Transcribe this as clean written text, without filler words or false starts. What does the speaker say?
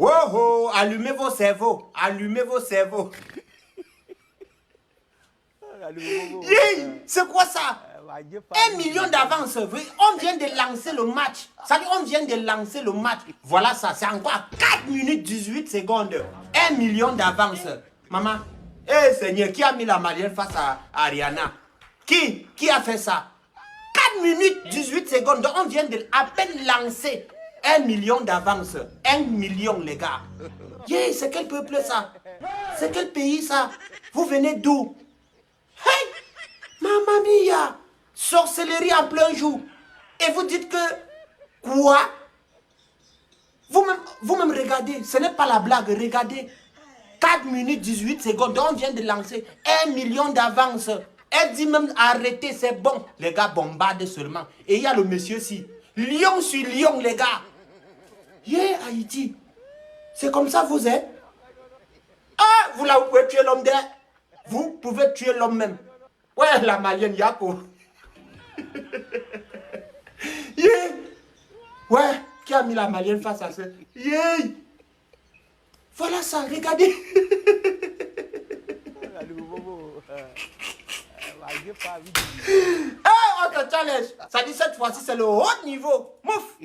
Oh oh, allumez vos cerveaux. Allumez vos cerveaux. C'est quoi ça? 1 million d'avance. On vient de lancer le match. Ça dit, on vient de lancer le match. Voilà ça, c'est encore 4 minutes 18 secondes. 1 million d'avance. Maman, eh Seigneur, qui a mis la malienne face à Ariana? Qui a fait ça? 4 minutes 18 secondes. Donc on vient de à peine lancer 1 million d'avance. 1 million, les gars. C'est quel peuple ça? C'est quel pays ça? Vous venez d'où? Hey! Mamma mia! Sorcellerie en plein jour. Et vous dites que... Quoi? Vous-même regardez. Ce n'est pas la blague. Regardez. 4 minutes 18 secondes. On vient de lancer 1 million d'avance. Elle dit même arrêtez, c'est bon. Les gars bombardent seulement. Et il y a le monsieur ici. Lion sur lion, les gars. Haïti. C'est comme ça vous êtes. Ah, vous là, vous pouvez tuer l'homme derrière. Vous pouvez tuer l'homme même. Ouais, la malienne Yako. Ouais, qui a mis la malienne face à ça? Voilà ça, regardez. On te challenge. Ça dit cette fois-ci, c'est le haut niveau. Mouf.